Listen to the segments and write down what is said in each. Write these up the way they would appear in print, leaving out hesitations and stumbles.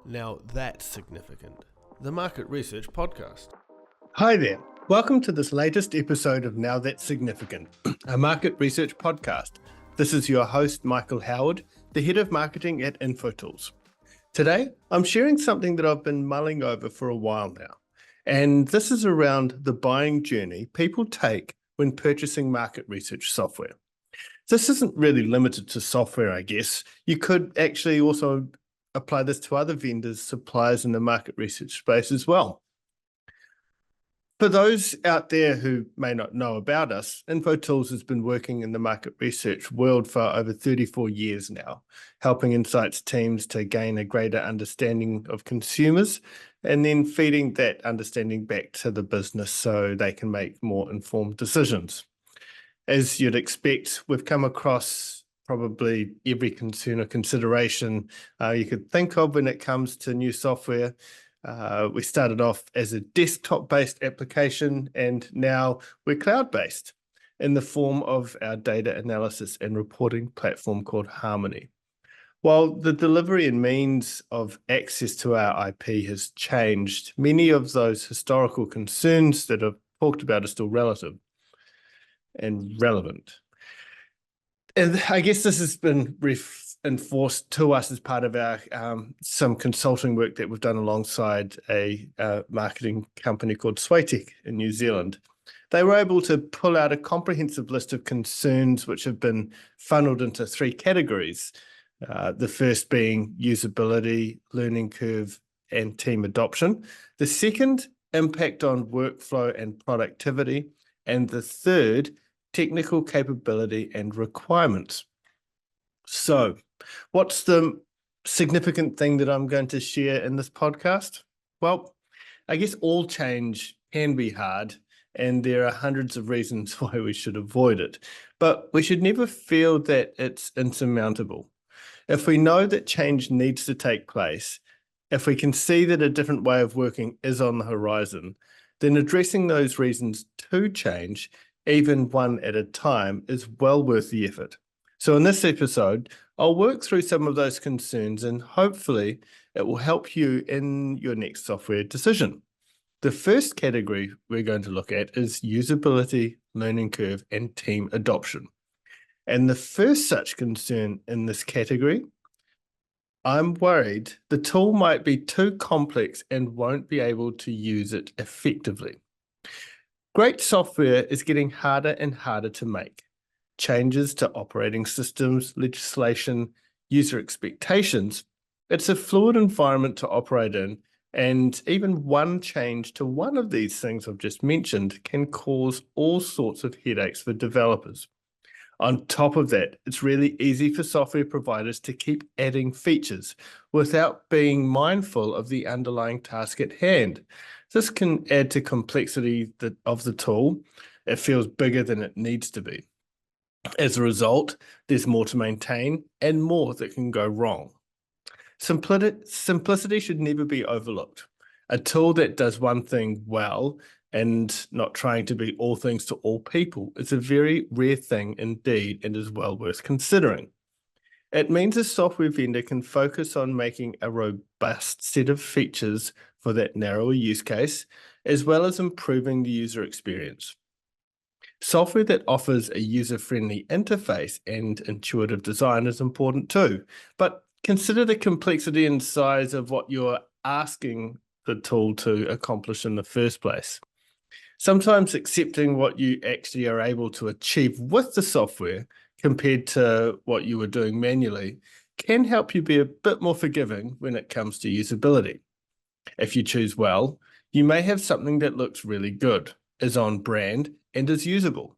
Now that's significant. The Market Research Podcast. Hi there. Welcome to this latest episode of Now That's Significant, a market research podcast. This is your host, Michael Howard, the head of marketing at Infotools. Today, I'm sharing something that I've been mulling over for a while now, and this is around the buying journey people take when purchasing market research software. This isn't really limited to software, I guess. You could actually also apply this to other vendors, suppliers in the market research space as well. For those out there who may not know about us, Infotools has been working in the market research world for over 34 years now, helping insights teams to gain a greater understanding of consumers and then feeding that understanding back to the business so they can make more informed decisions. As you'd expect, we've come across probably every concern or consideration you could think of when it comes to new software. We started off as a desktop-based application, and now we're cloud-based in the form of our data analysis and reporting platform called Harmony. While the delivery and means of access to our IP has changed, many of those historical concerns that I've talked about are still relative and relevant. And I guess this has been reinforced to us as part of our some consulting work that we've done alongside a marketing company called Swaytech in New Zealand. They were able to pull out a comprehensive list of concerns which have been funneled into three categories. The first being usability, learning curve, and team adoption. The second, impact on workflow and productivity. And the third, technical capability and requirements. So, what's the significant thing that I'm going to share in this podcast? Well, I guess all change can be hard, and there are hundreds of reasons why we should avoid it. But we should never feel that it's insurmountable. If we know that change needs to take place, if we can see that a different way of working is on the horizon, then addressing those reasons to change, even one at a time, is well worth the effort. So in this episode, I'll work through some of those concerns and hopefully it will help you in your next software decision. The first category we're going to look at is usability, learning curve, and team adoption. And the first such concern in this category, I'm worried the tool might be too complex and won't be able to use it effectively. Great software is getting harder and harder to make. Changes to operating systems, legislation, user expectations. It's a fluid environment to operate in, and even one change to one of these things I've just mentioned can cause all sorts of headaches for developers. On top of that, it's really easy for software providers to keep adding features without being mindful of the underlying task at hand. This can add to complexity of the tool. It feels bigger than it needs to be. As a result, there's more to maintain and more that can go wrong. Simplicity should never be overlooked. A tool that does one thing well and not trying to be all things to all people is a very rare thing indeed and is well worth considering. It means a software vendor can focus on making a robust set of features for that narrower use case, as well as improving the user experience. Software that offers a user-friendly interface and intuitive design is important too, but consider the complexity and size of what you're asking the tool to accomplish in the first place. Sometimes accepting what you actually are able to achieve with the software compared to what you were doing manually can help you be a bit more forgiving when it comes to usability. If you choose well, you may have something that looks really good, is on brand, and is usable.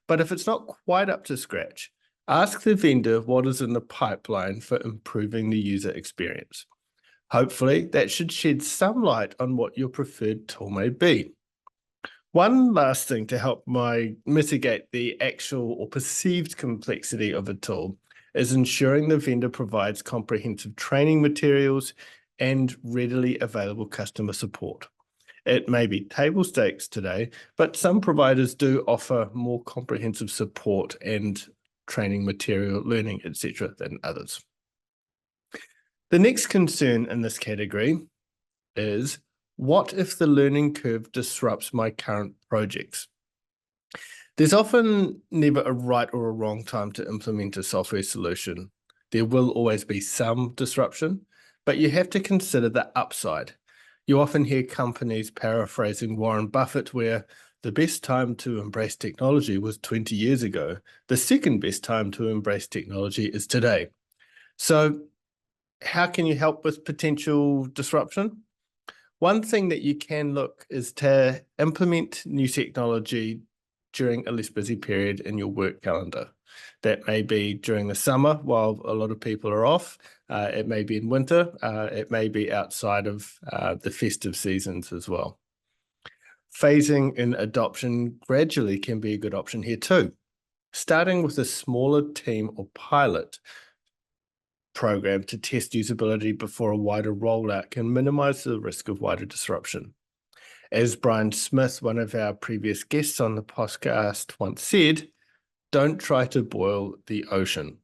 But if it's not quite up to scratch, ask the vendor what is in the pipeline for improving the user experience. Hopefully, that should shed some light on what your preferred tool may be. One last thing to help mitigate the actual or perceived complexity of a tool is ensuring the vendor provides comprehensive training materials and readily available customer support. It may be table stakes today, but some providers do offer more comprehensive support and training material, learning, etc. than others. The next concern in this category is, what if the learning curve disrupts my current projects? There's often never a right or a wrong time to implement a software solution. There will always be some disruption, but you have to consider the upside. You often hear companies paraphrasing Warren Buffett, where the best time to embrace technology was 20 years ago. The second best time to embrace technology is today. So, how can you help with potential disruption? One thing that you can look is to implement new technology during a less busy period in your work calendar. That may be during the summer while a lot of people are off. It may be in winter. It may be outside of the festive seasons as well. Phasing in adoption gradually can be a good option here too. Starting with a smaller team or pilot program to test usability before a wider rollout can minimize the risk of wider disruption. As Brian Smith, one of our previous guests on the podcast, once said, don't try to boil the ocean.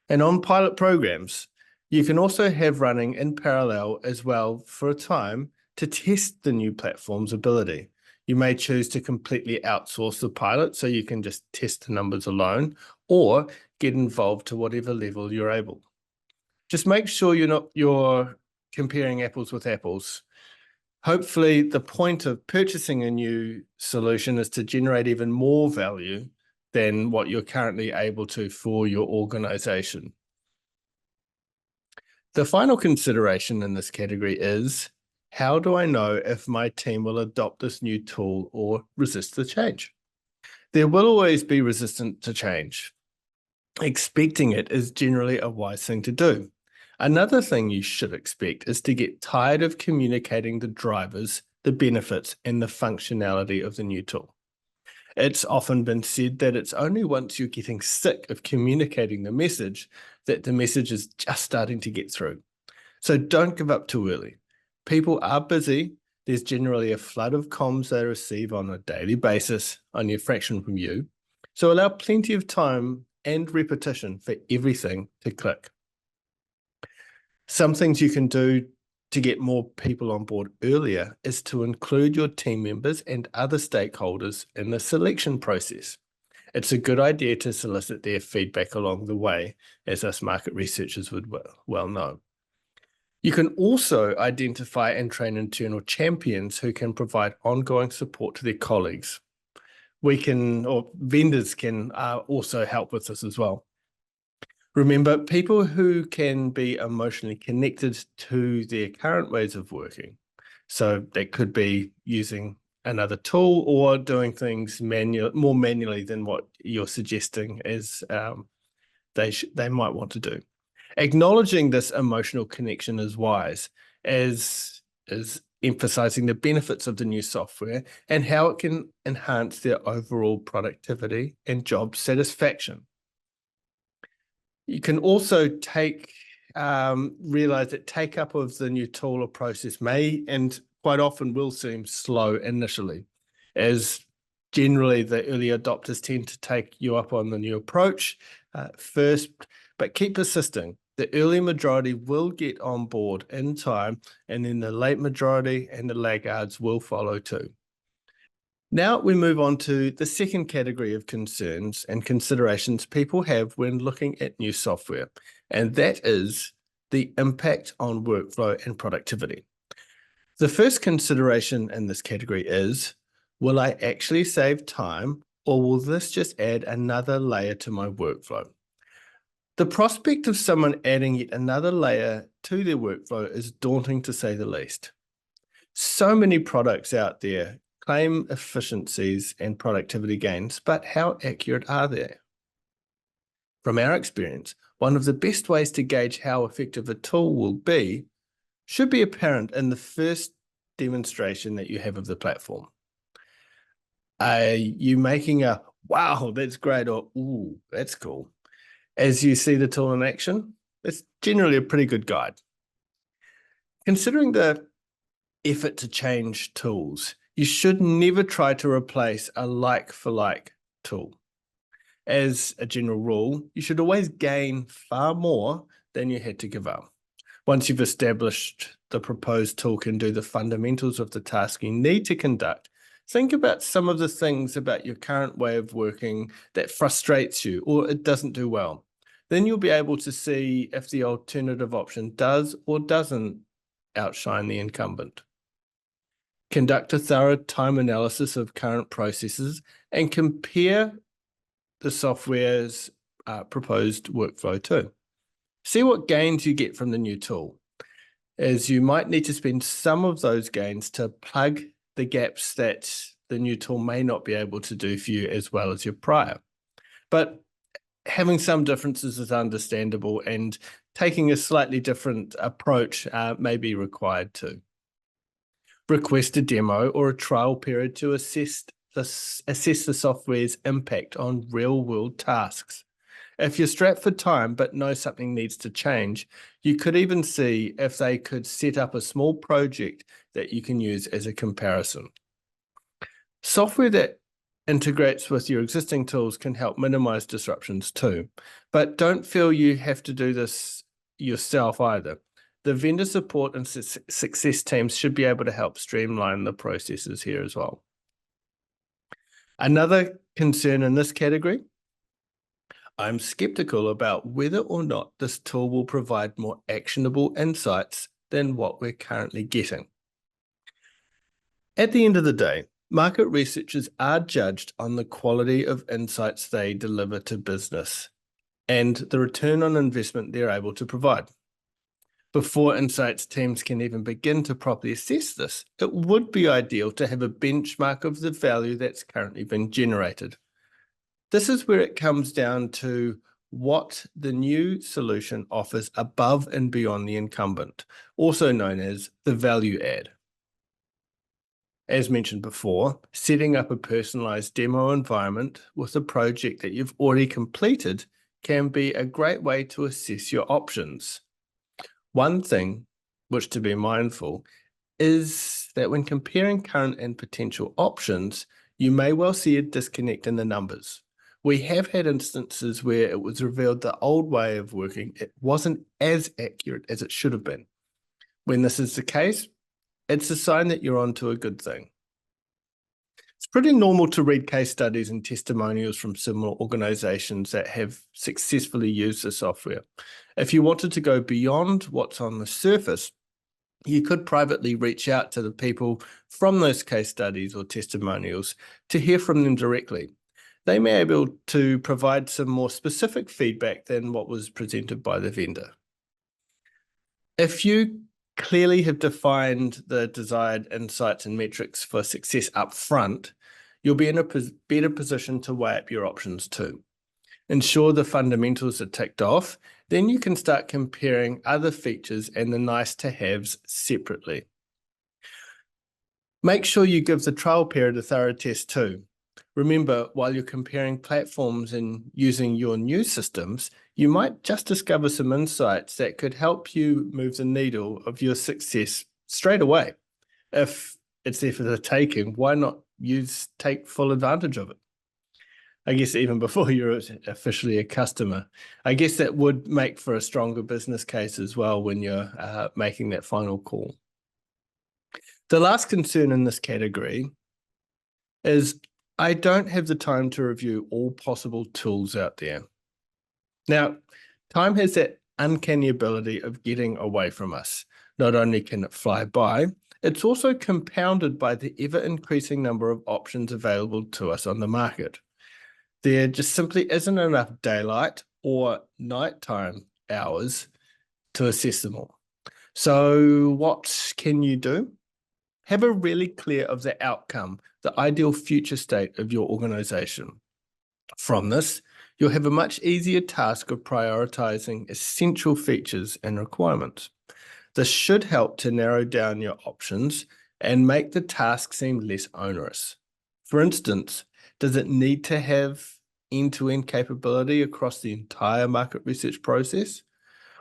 And on pilot programs, you can also have running in parallel as well for a time to test the new platform's ability. You may choose to completely outsource the pilot so you can just test the numbers alone, or get involved to whatever level you're able. Just make sure you're comparing apples with apples. Hopefully, the point of purchasing a new solution is to generate even more value than what you're currently able to for your organization. The final consideration in this category is, how do I know if my team will adopt this new tool or resist the change? There will always be resistance to change. Expecting it is generally a wise thing to do. Another thing you should expect is to get tired of communicating the drivers, the benefits, and the functionality of the new tool. It's often been said that it's only once you're getting sick of communicating the message that the message is just starting to get through. So don't give up too early. People are busy. There's generally a flood of comms they receive on a daily basis, only a fraction from you. So allow plenty of time and repetition for everything to click. Some things you can do to get more people on board earlier is to include your team members and other stakeholders in the selection process. It's a good idea to solicit their feedback along the way, as us market researchers would well know. You can also identify and train internal champions who can provide ongoing support to their colleagues. Vendors can also help with this as well. Remember, people who can be emotionally connected to their current ways of working. So that could be using another tool or doing things more manually than what you're suggesting as they might want to do. Acknowledging this emotional connection is wise, as is emphasizing the benefits of the new software and how it can enhance their overall productivity and job satisfaction. You can also realize that take-up of the new tool or process may and quite often will seem slow initially, as generally the early adopters tend to take you up on the new approach first, but keep persisting. The early majority will get on board in time, and then the late majority and the laggards will follow too. Now we move on to the second category of concerns and considerations people have when looking at new software, and that is the impact on workflow and productivity. The first consideration in this category is, will I actually save time, or will this just add another layer to my workflow? The prospect of someone adding yet another layer to their workflow is daunting, to say the least. So many products out there claim efficiencies and productivity gains, but how accurate are they? From our experience, one of the best ways to gauge how effective a tool will be should be apparent in the first demonstration that you have of the platform. Are you making a, wow, that's great, or, ooh, that's cool, as you see the tool in action? It's generally a pretty good guide. Considering the effort to change tools, you should never try to replace a like-for-like tool. As a general rule, you should always gain far more then you had to give up. Once you've established the proposed tool can do the fundamentals of the task you need to conduct, think about some of the things about your current way of working that frustrates you or it doesn't do well. Then you'll be able to see if the alternative option does or doesn't outshine the incumbent. Conduct a thorough time analysis of current processes and compare the software's proposed workflow too. See what gains you get from the new tool, as you might need to spend some of those gains to plug the gaps that the new tool may not be able to do for you as well as your prior. But having some differences is understandable, and taking a slightly different approach may be required too. Request a demo or a trial period to assess the software's impact on real-world tasks. If you're strapped for time but know something needs to change, you could even see if they could set up a small project that you can use as a comparison. Software that integrates with your existing tools can help minimize disruptions too, but don't feel you have to do this yourself either. The vendor support and success teams should be able to help streamline the processes here as well. Another concern in this category, I'm skeptical about whether or not this tool will provide more actionable insights than what we're currently getting. At the end of the day, market researchers are judged on the quality of insights they deliver to business and the return on investment they're able to provide. Before insights teams can even begin to properly assess this, it would be ideal to have a benchmark of the value that's currently been generated. This is where it comes down to what the new solution offers above and beyond the incumbent, also known as the value add. As mentioned before, setting up a personalized demo environment with a project that you've already completed can be a great way to assess your options. One thing which to be mindful is that when comparing current and potential options, you may well see a disconnect in the numbers. We have had instances where it was revealed the old way of working, it wasn't as accurate as it should have been. When this is the case, it's a sign that you're onto a good thing. It's pretty normal to read case studies and testimonials from similar organizations that have successfully used the software. If you wanted to go beyond what's on the surface, you could privately reach out to the people from those case studies or testimonials to hear from them directly. They may be able to provide some more specific feedback than what was presented by the vendor. If you clearly have defined the desired insights and metrics for success up front, you'll be in a better position to weigh up your options too. Ensure the fundamentals are ticked off, then you can start comparing other features and the nice-to-haves separately. Make sure you give the trial period a thorough test too. Remember, while you're comparing platforms and using your new systems, you might just discover some insights that could help you move the needle of your success straight away. If it's there for the taking, why not take full advantage of it? I guess even before you're officially a customer. I guess that would make for a stronger business case as well when you're making that final call. The last concern in this category is I don't have the time to review all possible tools out there. Now, time has that uncanny ability of getting away from us. Not only can it fly by, it's also compounded by the ever-increasing number of options available to us on the market. There just simply isn't enough daylight or nighttime hours to assess them all. So what can you do? Have a really clear of the outcome, the ideal future state of your organization. From this, you'll have a much easier task of prioritizing essential features and requirements. This should help to narrow down your options and make the task seem less onerous. For instance, does it need to have end-to-end capability across the entire market research process?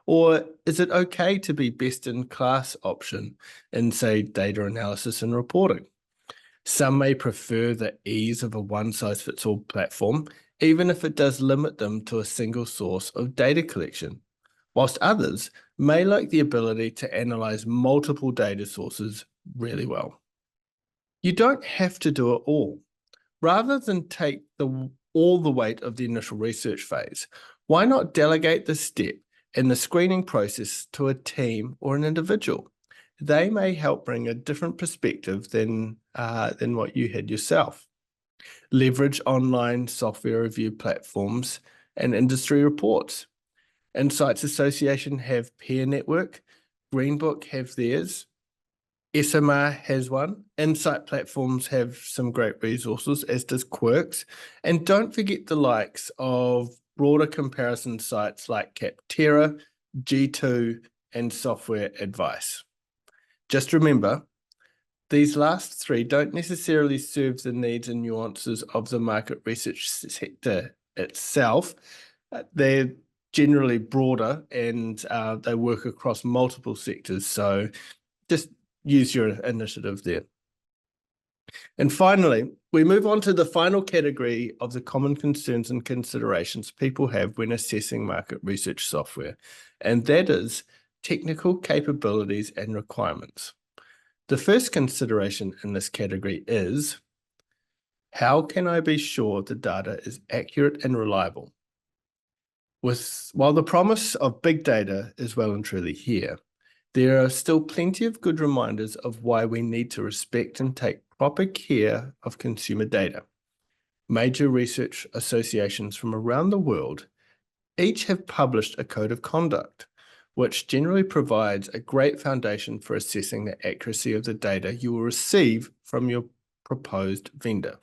Or is it okay to be best-in-class option in, say, data analysis and reporting? Some may prefer the ease of a one-size-fits-all platform, even if it does limit them to a single source of data collection. whilst others may like the ability to analyze multiple data sources really well. You don't have to do it all. Rather than take all the weight of the initial research phase, why not delegate this step in the screening process to a team or an individual? They may help bring a different perspective than what you had yourself. Leverage online software review platforms and industry reports. Insights Association have Peer Network, Greenbook have theirs, SMR has one, Insight platforms have some great resources, as does Quirks, and don't forget the likes of broader comparison sites like Capterra, G2, and Software Advice. Just remember, these last three don't necessarily serve the needs and nuances of the market research sector itself. They're generally broader and they work across multiple sectors. So just use your initiative there. And finally, we move on to the final category of the common concerns and considerations people have when assessing market research software, and that is technical capabilities and requirements. The first consideration in this category is, how can I be sure the data is accurate and reliable? While the promise of big data is well and truly here, there are still plenty of good reminders of why we need to respect and take proper care of consumer data. Major research associations from around the world each have published a code of conduct, which generally provides a great foundation for assessing the accuracy of the data you will receive from your proposed vendor.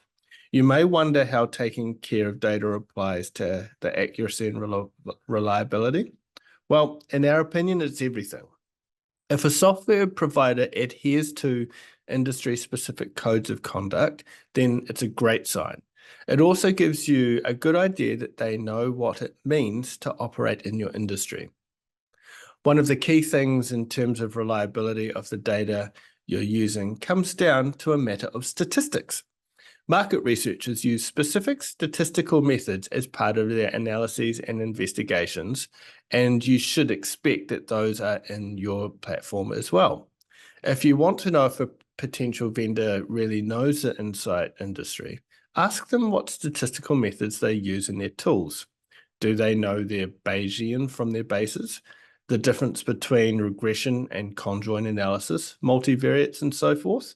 You may wonder how taking care of data applies to the accuracy and reliability. Well, in our opinion, it's everything. If a software provider adheres to industry-specific codes of conduct, then it's a great sign. It also gives you a good idea that they know what it means to operate in your industry. One of the key things in terms of reliability of the data you're using comes down to a matter of statistics. Market researchers use specific statistical methods as part of their analyses and investigations, and you should expect that those are in your platform as well. If you want to know if a potential vendor really knows the insight industry, ask them what statistical methods they use in their tools. Do they know their Bayesian from their bases? The difference between regression and conjoint analysis, multivariates, and so forth?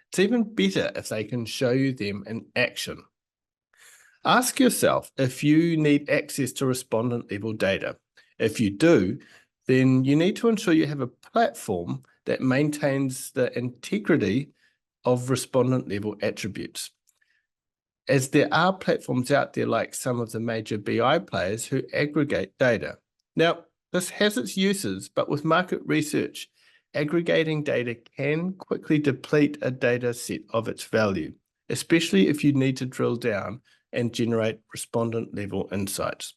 It's even better if they can show you them in action. Ask yourself if you need access to respondent level data. If you do, then you need to ensure you have a platform that maintains the integrity of respondent level attributes, as there are platforms out there like some of the major BI players who aggregate data. Now, this has its uses, but with market research, aggregating data can quickly deplete a data set of its value, especially if you need to drill down and generate respondent level insights.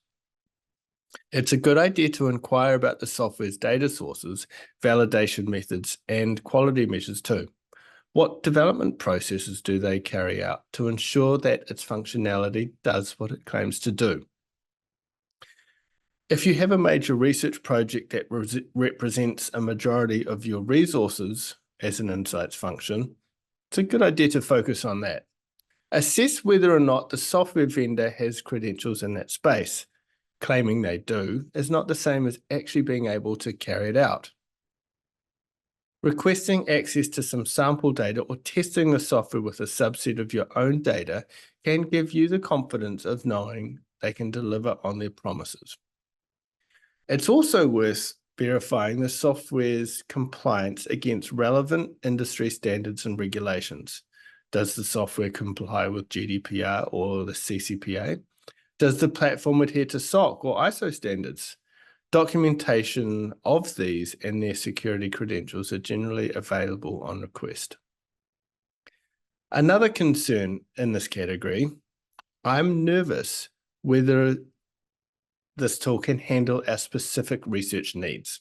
It's a good idea to inquire about the software's data sources, validation methods, and quality measures too. What development processes do they carry out to ensure that its functionality does what it claims to do? If you have a major research project that represents a majority of your resources as an insights function, it's a good idea to focus on that. Assess whether or not the software vendor has credentials in that space. Claiming they do is not the same as actually being able to carry it out. Requesting access to some sample data or testing the software with a subset of your own data can give you the confidence of knowing they can deliver on their promises. It's also worth verifying the software's compliance against relevant industry standards and regulations. Does the software comply with GDPR or the CCPA? Does the platform adhere to SOC or ISO standards? Documentation of these and their security credentials are generally available on request. Another concern in this category, I'm nervous whether this tool can handle our specific research needs.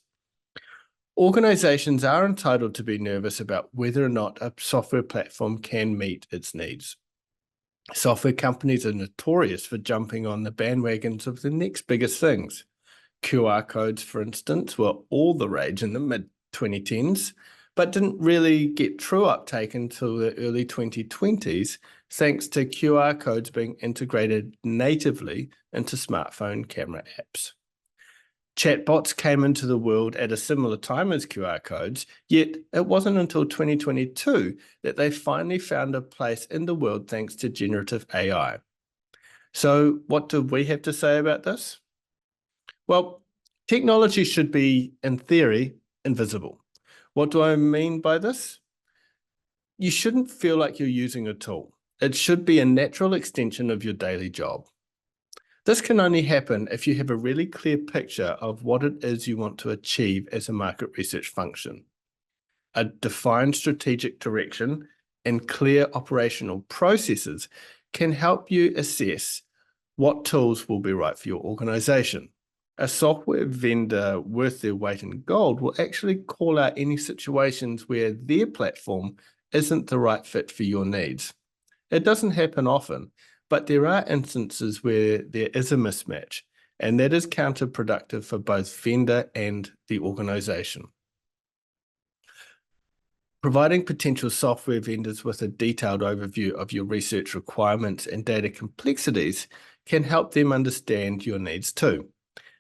Organizations are entitled to be nervous about whether or not a software platform can meet its needs. Software companies are notorious for jumping on the bandwagons of the next biggest things. QR codes, for instance, were all the rage in the mid-2010s, but didn't really get true uptake until the early 2020s, thanks to QR codes being integrated natively into smartphone camera apps. Chatbots came into the world at a similar time as QR codes, yet it wasn't until 2022 that they finally found a place in the world thanks to generative AI. So what do we have to say about this? Well, technology should be, in theory, invisible. What do I mean by this? You shouldn't feel like you're using a tool. It should be a natural extension of your daily job. This can only happen if you have a really clear picture of what it is you want to achieve as a market research function. A defined strategic direction and clear operational processes can help you assess what tools will be right for your organization. A software vendor worth their weight in gold will actually call out any situations where their platform isn't the right fit for your needs. It doesn't happen often, but there are instances where there is a mismatch, and that is counterproductive for both vendor and the organization. Providing potential software vendors with a detailed overview of your research requirements and data complexities can help them understand your needs too.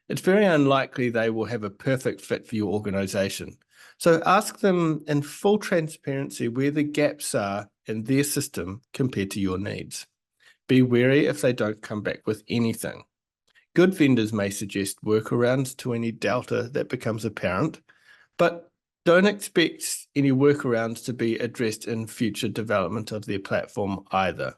It's very unlikely they will have a perfect fit for your organization. So ask them in full transparency where the gaps are in their system compared to your needs. Be wary if they don't come back with anything. Good vendors may suggest workarounds to any delta that becomes apparent, but don't expect any workarounds to be addressed in future development of their platform either.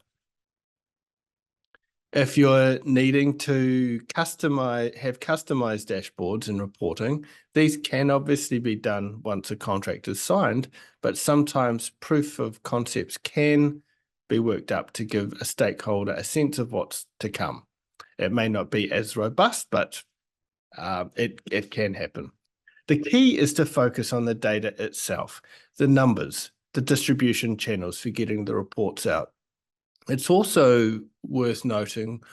If you're needing to have customized dashboards and reporting, these can obviously be done once a contract is signed, but sometimes proof of concepts can be worked up to give a stakeholder a sense of what's to come. It may not be as robust, but it can happen. The key is to focus on the data itself, the numbers, the distribution channels for getting the reports out. It's also worth noting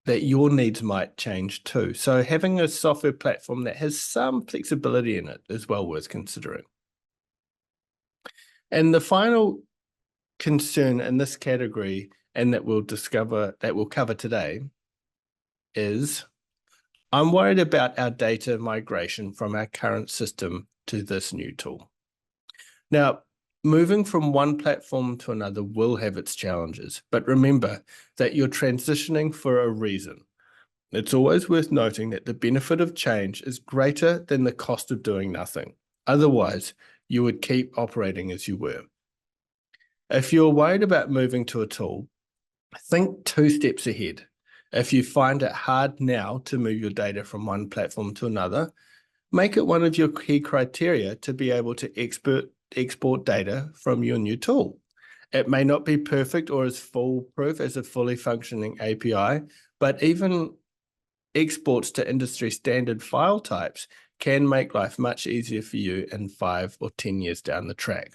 that your needs might change too. So having a software platform that has some flexibility in it is well worth considering. And the final concern in this category, and that we'll cover today, is I'm worried about our data migration from our current system to this new tool. Now, moving from one platform to another will have its challenges, but remember that you're transitioning for a reason. It's always worth noting that the benefit of change is greater than the cost of doing nothing. Otherwise, you would keep operating as you were. If you're worried about moving to a tool, think 2 steps ahead. If you find it hard now to move your data from one platform to another, make it one of your key criteria to be able to export data from your new tool. It may not be perfect or as foolproof as a fully functioning API, but even exports to industry standard file types can make life much easier for you in 5 or 10 years down the track.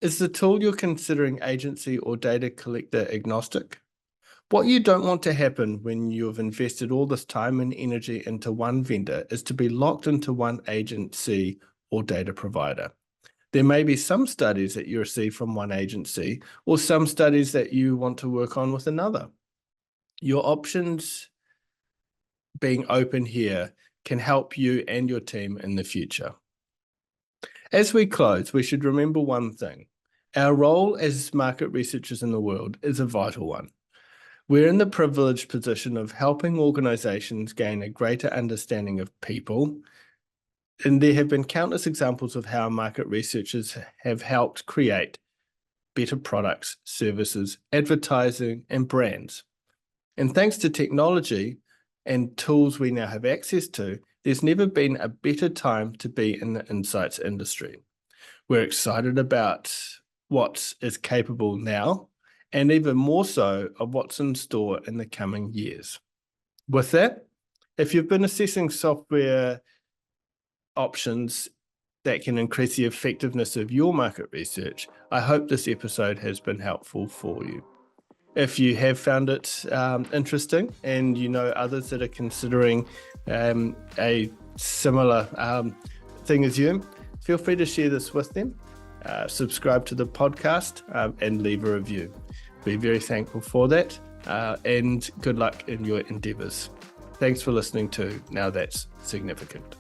Is the tool you're considering agency or data collector agnostic? What you don't want to happen when you've invested all this time and energy into one vendor is to be locked into one agency or data provider. There may be some studies that you receive from one agency or some studies that you want to work on with another. Your options being open here can help you and your team in the future. As we close, we should remember one thing. Our role as market researchers in the world is a vital one. We're in the privileged position of helping organizations gain a greater understanding of people, and there have been countless examples of how market researchers have helped create better products, services, advertising, and brands. And thanks to technology and tools we now have access to, there's never been a better time to be in the insights industry. We're excited about what is capable now, and even more so of what's in store in the coming years. With that, if you've been assessing software options that can increase the effectiveness of your market research, I hope this episode has been helpful for you. If you have found it interesting and you know others that are considering a similar thing as you, feel free to share this with them. Subscribe to the podcast and leave a review. We're very thankful for that, and good luck in your endeavors. Thanks for listening to Now That's Significant.